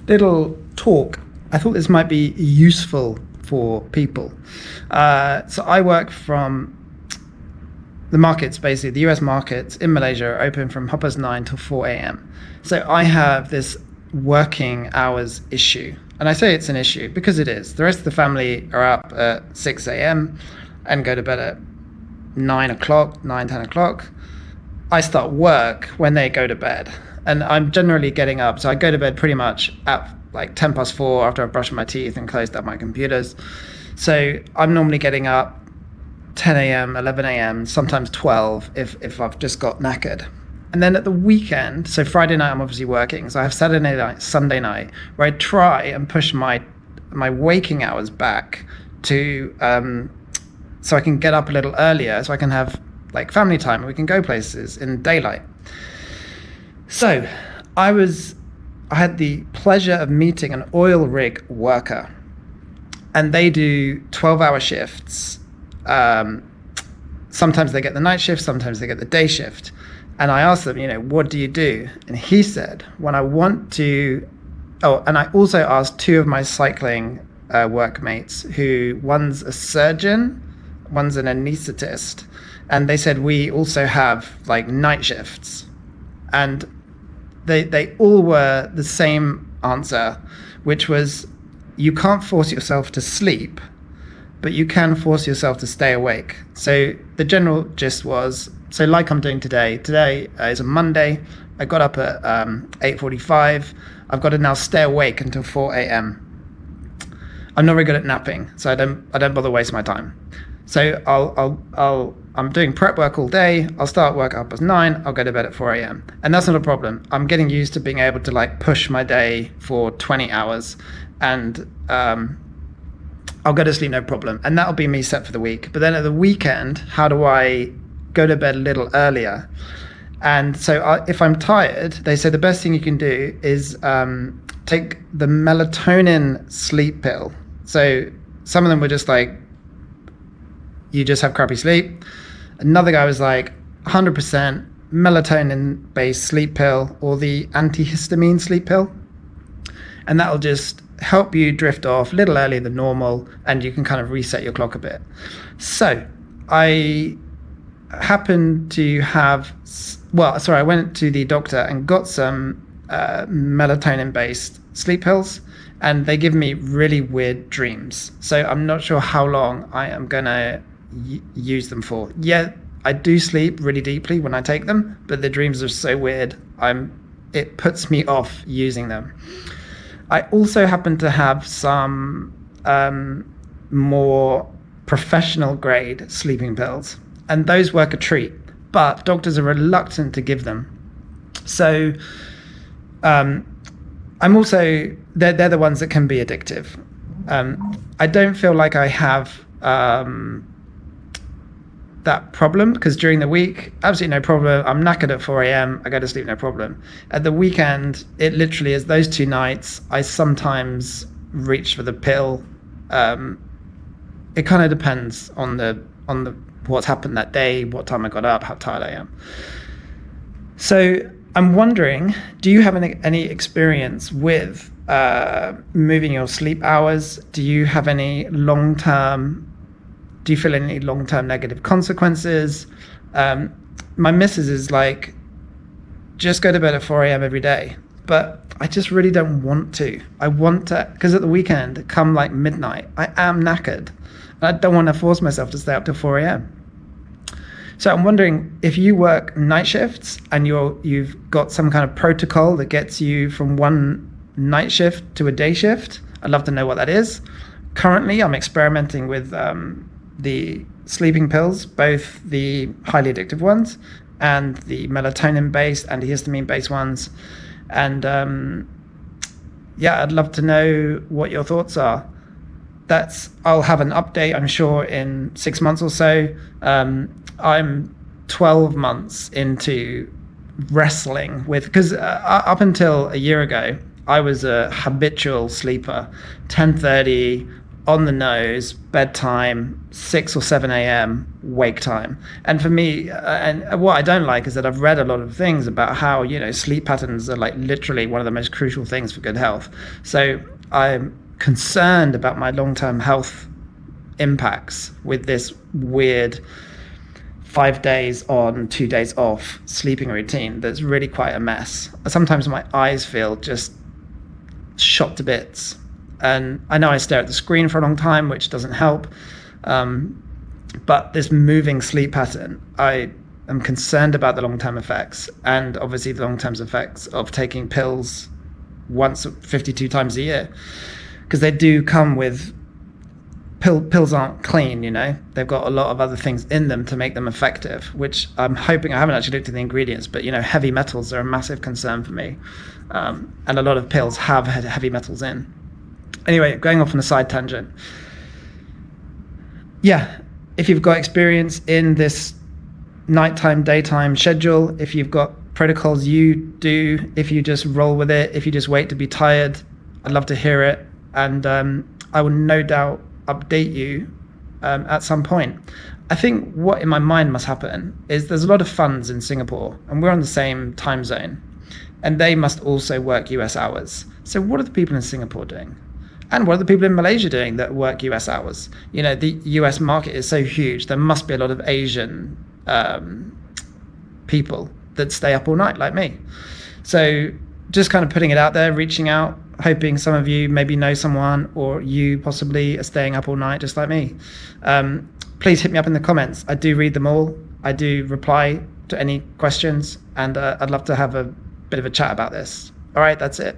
little talk. I thought this might be useful for people. So I work from the markets, basically the US markets in Malaysia are open from 9:30 till 4 a.m. So I have this working hours issue. And I say it's an issue because it is. The rest of the family are up at 6 a.m. and go to bed at 9 o'clock, 10 o'clock. I start work when they go to bed. And I'm generally getting up. So I go to bed pretty much at like 10 past 4 after I've brushed my teeth and closed up my computers. So I'm normally getting up 10 a.m., 11 a.m., sometimes 12 if I've just got knackered. And then at the weekend, so Friday night I'm obviously working, so I have Saturday night, Sunday night, where I try and push my waking hours back to so I can get up a little earlier, so I can have like family time and we can go places in daylight. So I had the pleasure of meeting an oil rig worker, and they do 12-hour shifts. Sometimes they get the night shift, sometimes they get the day shift. And I asked them, what do you do? And he said, when I want to, and I also asked two of my cycling workmates, who one's a surgeon, one's an anaesthetist. And they said, we also have like night shifts. And they all were the same answer, which was, you can't force yourself to sleep, but you can force yourself to stay awake. So the general gist was, so like I'm doing today. Today is a Monday. I got up at 8:45. I've got to now stay awake until 4 a.m. I'm not very good at napping, so I don't bother wasting my time. So I'm doing prep work all day. I'll start work up at 9. I'll go to bed at 4 a.m. And that's not a problem. I'm getting used to being able to like push my day for 20 hours, and I'll go to sleep no problem. And that'll be me set for the week. But then at the weekend, how do I go to bed a little earlier? And so if I'm tired, they say the best thing you can do is take the melatonin sleep pill. So some of them were just like, you just have crappy sleep. Another guy was like 100% melatonin based sleep pill, or the antihistamine sleep pill. And that'll just help you drift off a little earlier than normal, and you can kind of reset your clock a bit. So I happened to have, I went to the doctor and got some melatonin-based sleep pills, and they give me really weird dreams. So I'm not sure how long I am going to use them for. Yeah, I do sleep really deeply when I take them, but the dreams are so weird, it puts me off using them. I also happen to have some more professional grade sleeping pills, and those work a treat, but doctors are reluctant to give them. So I'm also, they're the ones that can be addictive. I don't feel like I have that problem, because during the week, absolutely no problem. I'm knackered at 4 a.m. I go to sleep, no problem. At the weekend, it literally is those 2 nights. I sometimes reach for the pill. It kind of depends on the what's happened that day, what time I got up, how tired I am. So I'm wondering, do you have any experience with moving your sleep hours? Do you have any do you feel any long-term negative consequences? My missus is like, just go to bed at 4 a.m. every day. But I just really don't want to. I want to, because at the weekend, come like midnight, I am knackered. And I don't want to force myself to stay up till 4 a.m. So I'm wondering, if you work night shifts and you've got some kind of protocol that gets you from one night shift to a day shift, I'd love to know what that is. Currently, I'm experimenting with the sleeping pills, both the highly addictive ones and the melatonin-based, antihistamine-based ones. And I'd love to know what your thoughts are. I'll have an update, I'm sure, in 6 months or so. I'm 12 months into wrestling with, because up until a year ago, I was a habitual sleeper, 10:30 on the nose, bedtime, 6 or 7 a.m., wake time. And for me, and what I don't like is that I've read a lot of things about how, sleep patterns are like literally one of the most crucial things for good health. So I'm concerned about my long-term health impacts with this weird 5 days on, 2 days off sleeping routine that's really quite a mess. Sometimes my eyes feel just shot to bits. And I know I stare at the screen for a long time, which doesn't help. But this moving sleep pattern, I am concerned about the long-term effects, and obviously the long-term effects of taking pills once 52 times a year, because they do come with pills aren't clean, they've got a lot of other things in them to make them effective, which I'm hoping, I haven't actually looked at the ingredients, but heavy metals are a massive concern for me, and a lot of pills have heavy metals in. Anyway, going off on a side tangent. Yeah, if you've got experience in this nighttime, daytime schedule, if you've got protocols you do, if you just roll with it, if you just wait to be tired, I'd love to hear it. And I will no doubt update you at some point. I think what in my mind must happen is there's a lot of funds in Singapore, and we're on the same time zone, and they must also work US hours. So what are the people in Singapore doing? And what are the people in Malaysia doing that work US hours? The US market is so huge. There must be a lot of Asian people that stay up all night like me. So just kind of putting it out there, reaching out, hoping some of you maybe know someone, or you possibly are staying up all night just like me. Please hit me up in the comments. I do read them all. I do reply to any questions, and I'd love to have a bit of a chat about this. All right, that's it.